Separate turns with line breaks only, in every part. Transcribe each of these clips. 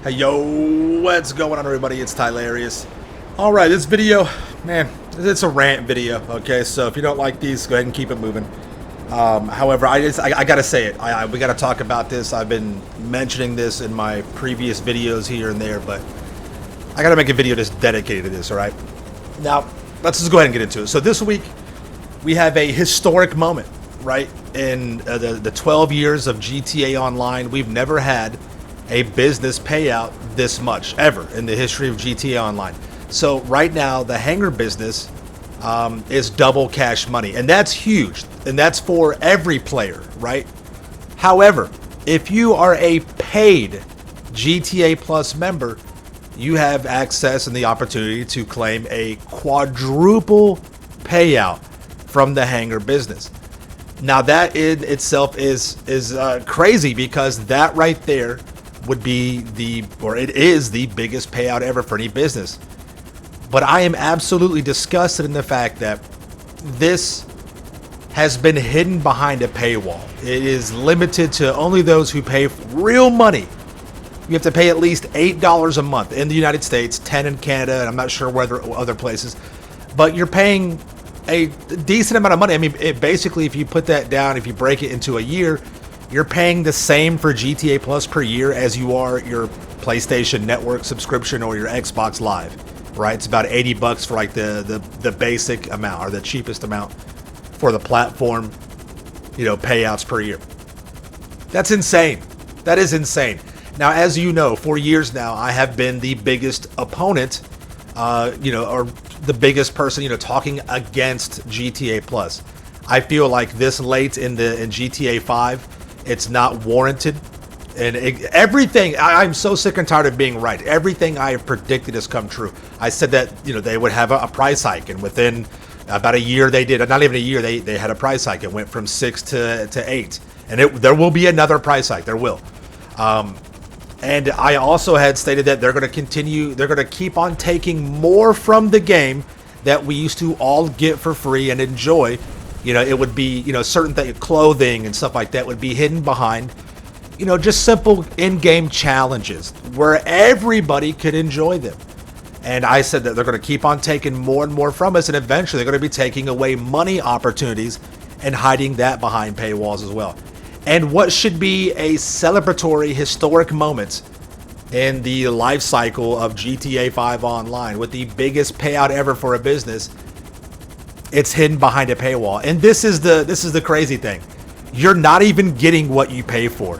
Hey yo, what's going on everybody? It's Tylarious. Alright, this video, man, it's a rant video, okay? So if you don't like these, go ahead and keep it moving. However, I gotta say it. We gotta talk about this. I've been mentioning this in my previous videos here and there, but I gotta make a video just dedicated to this, alright? Now, let's just go ahead and get into it. So this week, we have a historic moment, right? In the 12 years of GTA Online, we've never had a business payout this much ever in the history of GTA Online. So right now the hangar business is double cash money, and that's huge, and that's for every player, right? However, if you are a paid GTA Plus member, you have access and the opportunity to claim a quadruple payout from the hangar business. Now that in itself is crazy, because that right there would be it is the biggest payout ever for any business. But I am absolutely disgusted in the fact that this has been hidden behind a paywall. It is limited to only those who pay real money. You have to pay at least $8 a month in the United States, 10 in Canada, and I'm not sure whether other places. But you're paying a decent amount of money. I mean, basically, if you put that down, if you break it into a year, you're paying the same for GTA Plus per year as you are your PlayStation Network subscription or your Xbox Live, right? It's about $80 for like the basic amount, or the cheapest amount for the platform, payouts per year. That's insane. That is insane. Now, as you know, for years now, I have been the biggest opponent, or the biggest person, talking against GTA Plus. I feel like this late in GTA 5, it's not warranted, and everything. I'm so sick and tired of being right. Everything I have predicted has come true. I said that they would have a price hike, and within about a year they did. Not even a year, they had a price hike. It went from 6 to 8, and there will be another price hike. There will. And I also had stated that they're going to continue. They're going to keep on taking more from the game that we used to all get for free and enjoy. It would be, certain things, clothing and stuff like that would be hidden behind, just simple in-game challenges where everybody could enjoy them. And I said that they're going to keep on taking more and more from us, and eventually they're going to be taking away money opportunities and hiding that behind paywalls as well. And what should be a celebratory, historic moment in the life cycle of GTA 5 Online, with the biggest payout ever for a business, it's hidden behind a paywall. And this is the crazy thing. You're not even getting what you pay for.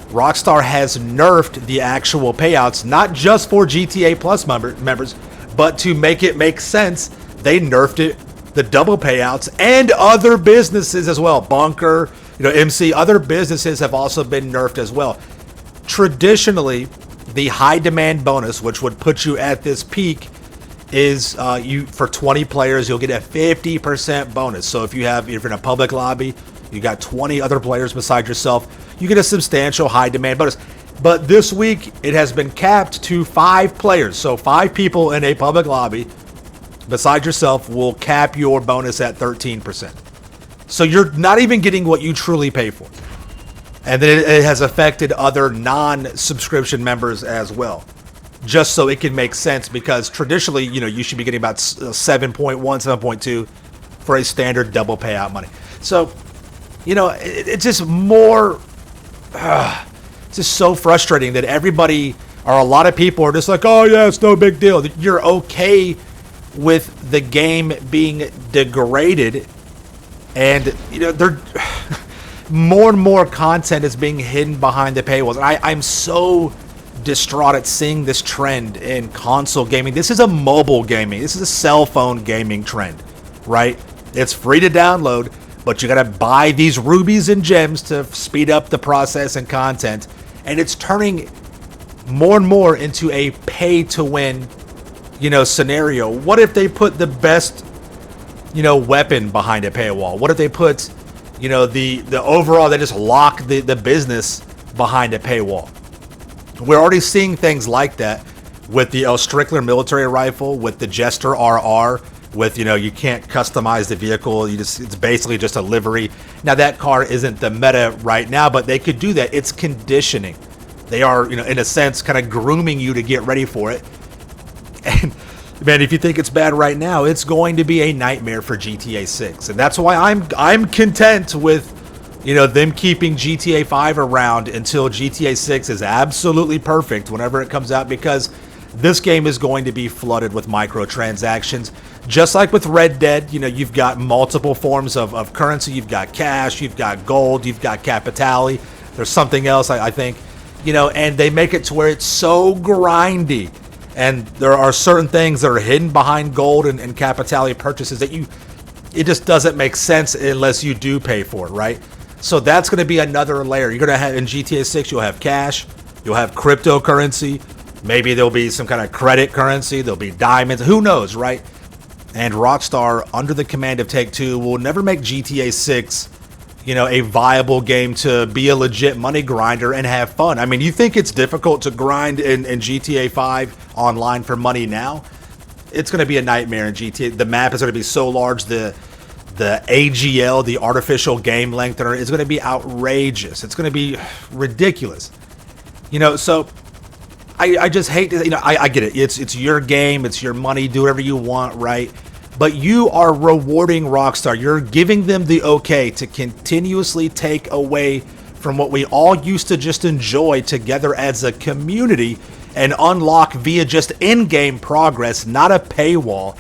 Rockstar has nerfed the actual payouts, not just for GTA Plus members, but to make it make sense, they nerfed it, the double payouts, and other businesses as well. Bunker, MC, other businesses have also been nerfed as well. Traditionally, the high demand bonus, which would put you at this peak, is for 20 players, you'll get a 50% bonus. So if you're in a public lobby, you got 20 other players beside yourself, you get a substantial high demand bonus. But this week, it has been capped to 5 players. So 5 people in a public lobby beside yourself will cap your bonus at 13%. So you're not even getting what you truly pay for. And then it has affected other non-subscription members as well, just so it can make sense, because traditionally, you should be getting about 7.1, 7.2 for a standard double payout money. So, it's just more, it's just so frustrating that everybody, or a lot of people, are just like, oh yeah, it's no big deal. You're okay with the game being degraded, and they're more and more content is being hidden behind the paywalls. And I'm so distraught at seeing this trend in console gaming. This is a mobile gaming. This is a cell phone gaming trend, right? It's free to download, but you got to buy these rubies and gems to speed up the process and content. And it's turning more and more into a pay-to-win, scenario. What if they put the best, weapon behind a paywall? What if they put, the overall, they just lock the business behind a paywall? We're already seeing things like that with the Strickler military rifle, with the Jester RR, with, you can't customize the vehicle. It's basically just a livery. Now that car isn't the meta right now, but they could do that. It's conditioning. They are, in a sense, kind of grooming you to get ready for it. And man, if you think it's bad right now, it's going to be a nightmare for GTA 6. And that's why I'm content with, them keeping GTA 5 around until GTA 6 is absolutely perfect whenever it comes out, because this game is going to be flooded with microtransactions. Just like with Red Dead, you've got multiple forms of currency. You've got cash, you've got gold, you've got capitality. There's something else, I think, and they make it to where it's so grindy. And there are certain things that are hidden behind gold and capitality purchases that it just doesn't make sense unless you do pay for it, right? So that's going to be another layer. You're going to have, in GTA 6, you'll have cash, you'll have cryptocurrency, maybe there'll be some kind of credit currency, there'll be diamonds, who knows, right? And Rockstar, under the command of Take-Two, will never make GTA 6, a viable game to be a legit money grinder and have fun. I mean, you think it's difficult to grind in GTA 5 online for money now? It's going to be a nightmare in GTA. The map is going to be so large, the AGL, the artificial game lengthener, is going to be outrageous. It's going to be ridiculous. So I just hate to, I get it. It's your game, it's your money, do whatever you want, right? But you are rewarding Rockstar. You're giving them the okay to continuously take away from what we all used to just enjoy together as a community and unlock via just in-game progress, not a paywall.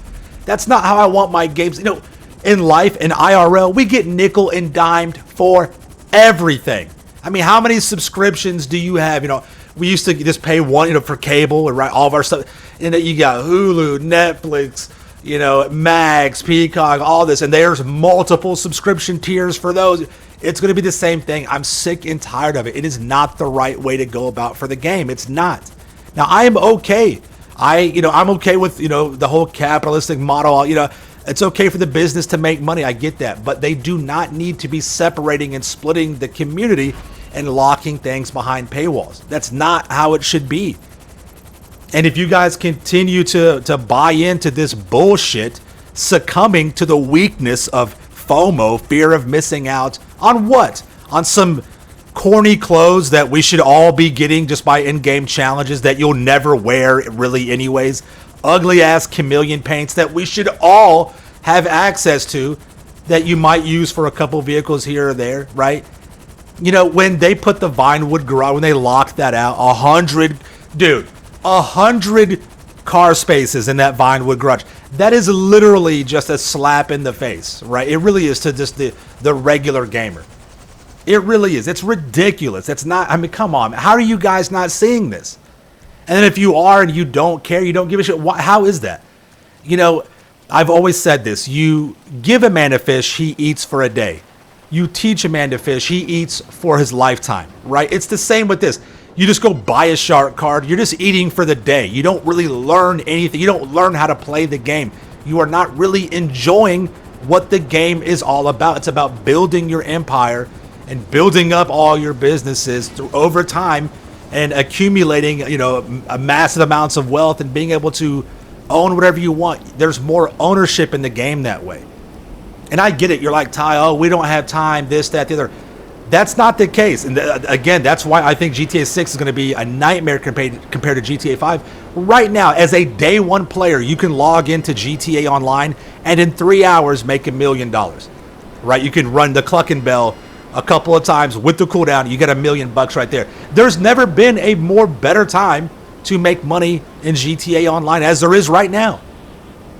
That's not how I want my games. In life, in IRL, we get nickel and dimed for everything. I mean, how many subscriptions do you have? We used to just pay one, for cable and all of our stuff. And you got Hulu, Netflix, Max, Peacock, all this. And there's multiple subscription tiers for those. It's going to be the same thing. I'm sick and tired of it. It is not the right way to go about for the game. It's not. Now, I am okay. I'm okay with, the whole capitalistic model. It's okay for the business to make money. I get that. But they do not need to be separating and splitting the community and locking things behind paywalls. That's not how it should be. And if you guys continue to buy into this bullshit, succumbing to the weakness of FOMO, fear of missing out, on what? On some corny clothes that we should all be getting just by in-game challenges that you'll never wear really anyways. Ugly ass chameleon paints that we should all have access to that you might use for a couple vehicles here or there, right? When they put the Vinewood garage, when they locked that out, 100 car spaces in that Vinewood garage. That is literally just a slap in the face, right? It really is to just the regular gamer. It really is. It's ridiculous. It's not, I mean, come on. How are you guys not seeing this? And then if you are and you don't care, you don't give a shit, how is that? I've always said this. You give a man a fish, he eats for a day. You teach a man to fish, he eats for his lifetime, right? It's the same with this. You just go buy a shark card. You're just eating for the day. You don't really learn anything. You don't learn how to play the game. You are not really enjoying what the game is all about. It's about building your empire and building up all your businesses over time and accumulating, a massive amounts of wealth and being able to own whatever you want. There's more ownership in the game that way. And I get it. You're like, Ty, we don't have time, this, that, the other. That's not the case. And again, that's why I think GTA 6 is going to be a nightmare compared to GTA 5. Right now, as a day one player, you can log into GTA Online and in 3 hours make $1 million. Right? You can run the Cluckin' Bell a couple of times with the cooldown. You get $1 million right there. There's never been a more better time to make money in GTA Online as there is right now.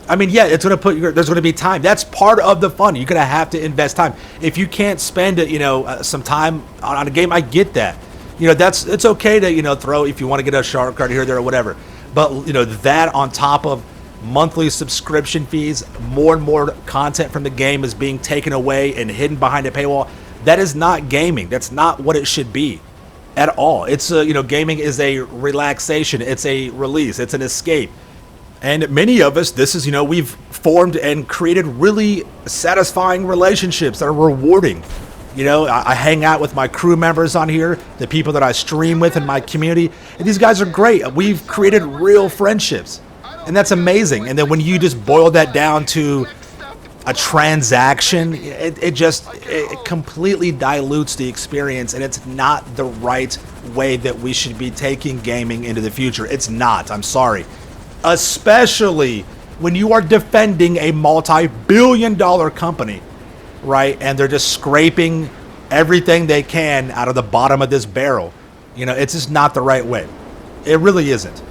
I mean, yeah, it's going to there's going to be time. That's part of the fun. You're going to have to invest time. If you can't spend, some time on a game, I get that. It's okay to, throw, if you want to get a shark card here, there, or whatever. But, that on top of monthly subscription fees, more and more content from the game is being taken away and hidden behind a paywall. That is not gaming. That's not what it should be at all. It's, gaming is a relaxation. It's a release. It's an escape. And many of us, this is, we've formed and created really satisfying relationships that are rewarding. I hang out with my crew members on here, the people that I stream with in my community, and these guys are great. We've created real friendships, and that's amazing. And then when you just boil that down to a transaction, it completely dilutes the experience, and it's not the right way that we should be taking gaming into the future. It's not. I'm sorry. Especially when you are defending a multi-billion-dollar company, right? And they're just scraping everything they can out of the bottom of this barrel. You know, it's just not the right way. It really isn't.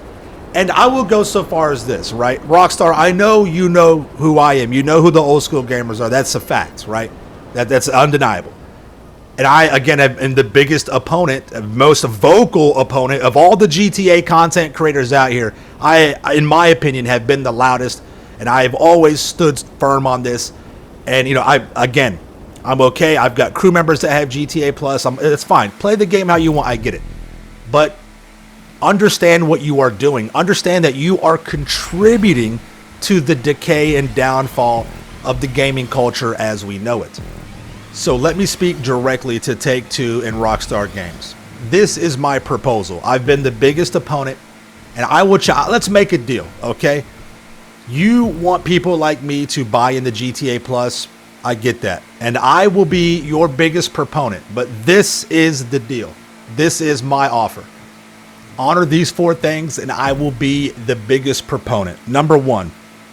And I will go so far as this, right? Rockstar, I know you know who I am. You know who the old school gamers are. That's a fact, right? That's undeniable. And I, again, am the biggest opponent, most vocal opponent of all the GTA content creators out here. I, in my opinion, have been the loudest, and I've always stood firm on this. And, you know, I'm okay. I've got crew members that have GTA Plus. It's fine. Play the game how you want. I get it. But understand what you are doing. Understand that you are contributing to the decay and downfall of the gaming culture as we know it. So let me speak directly to Take-Two and Rockstar Games. This is my proposal. I've been the biggest opponent, and let's make a deal, okay? You want people like me to buy in the GTA Plus. I get that. And I will be your biggest proponent, but this is the deal. This is my offer. Honor these 4 things, and I will be the biggest proponent. Number 1,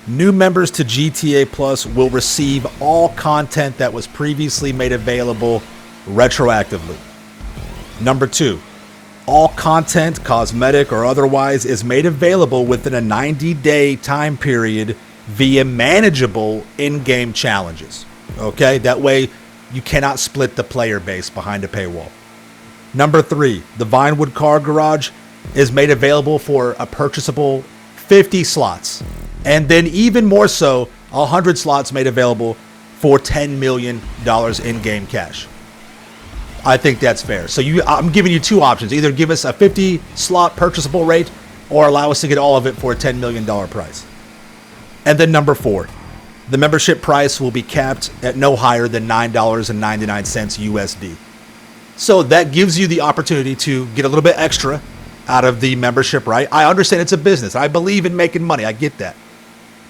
new members to GTA Plus will receive all content that was previously made available retroactively. Number 2, all content, cosmetic or otherwise, is made available within a 90-day time period via manageable in-game challenges. Okay, that way you cannot split the player base behind a paywall. Number 3, the Vinewood Car Garage is made available for a purchasable 50 slots. And then even more so, 100 slots made available for $10 million in-game cash. I think that's fair. So I'm giving you 2 options. Either give us a 50 slot purchasable rate or allow us to get all of it for a $10 million price. And then number 4, the membership price will be capped at no higher than $9.99 USD. So that gives you the opportunity to get a little bit extra out of the membership, right? I understand it's a business. I believe in making money. I get that.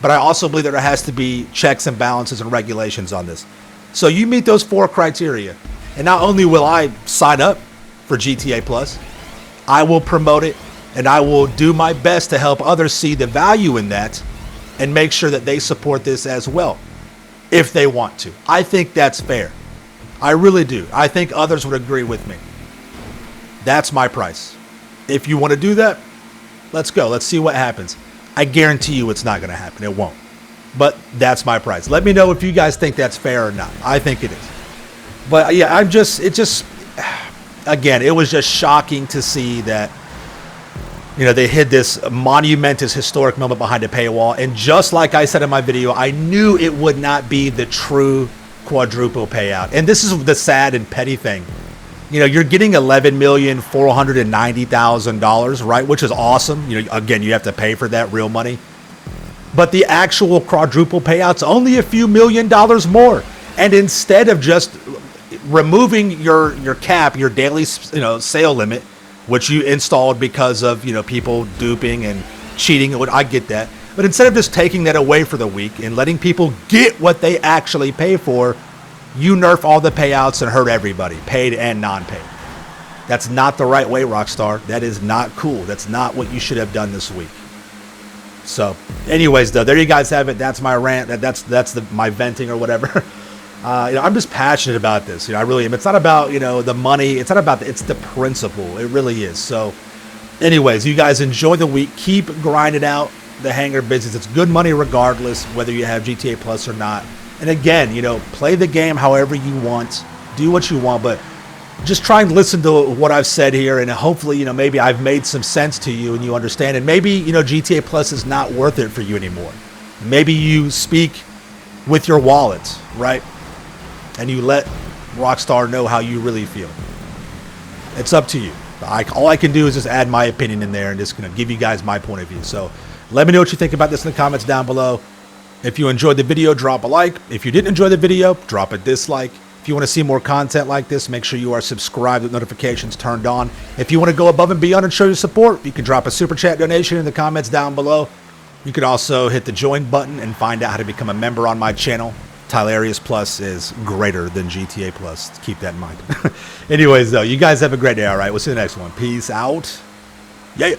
But I also believe that there has to be checks and balances and regulations on this. So you meet those 4 criteria, and not only will I sign up for GTA Plus, I will promote it, and I will do my best to help others see the value in that and make sure that they support this as well, if they want to. I think that's fair. I really do. I think others would agree with me. That's my price. If you want to do that, let's go. Let's see what happens. I guarantee you it's not going to happen. It won't. But that's my price. Let me know if you guys think that's fair or not. I think it is. But yeah, again, it was just shocking to see that, you know, they hid this monumentous historic moment behind a paywall. And just like I said in my video, I knew it would not be the true quadruple payout. And this is the sad and petty thing. You know, you're getting $11,490,000, right? Which is awesome. You know, again, you have to pay for that real money. But the actual quadruple payout's only a few $1 million more. And instead of just removing your cap, your daily, you know, sale limit, which you installed because of, you know, people duping and cheating, I get that. But instead of just taking that away for the week and letting people get what they actually pay for, you nerf all the payouts and hurt everybody, paid and non-paid. That's not the right way, Rockstar. That is not cool. That's not what you should have done this week. So, anyways, though, there you guys have it. That's my rant. That's my venting or whatever. You know, I'm just passionate about this. You know, I really am. It's not about, you know, the money. It's not about it's the principle. It really is. So, anyways, you guys enjoy the week. Keep grinding out the hangar business. It's good money regardless, whether you have GTA Plus or not. And again, you know, play the game however you want, do what you want, but just try and listen to what I've said here, and hopefully, you know, maybe I've made some sense to you and you understand, and maybe, you know, GTA Plus is not worth it for you anymore. Maybe you speak with your wallet, right? And you let Rockstar know how you really feel. It's up to you. All I can do is just add my opinion in there and just, you know, give you guys my point of view. So let me know what you think about this in the comments down below. If you enjoyed the video, drop a like. If you didn't enjoy the video, drop a dislike. If you want to see more content like this, make sure you are subscribed with notifications turned on. If you want to go above and beyond and show your support, you can drop a super chat donation in the comments down below. You can also hit the join button and find out how to become a member on my channel. Tylarious Plus is greater than GTA Plus. Keep that in mind. Anyways, though, you guys have a great day, all right? We'll see you in the next one. Peace out. Yeah.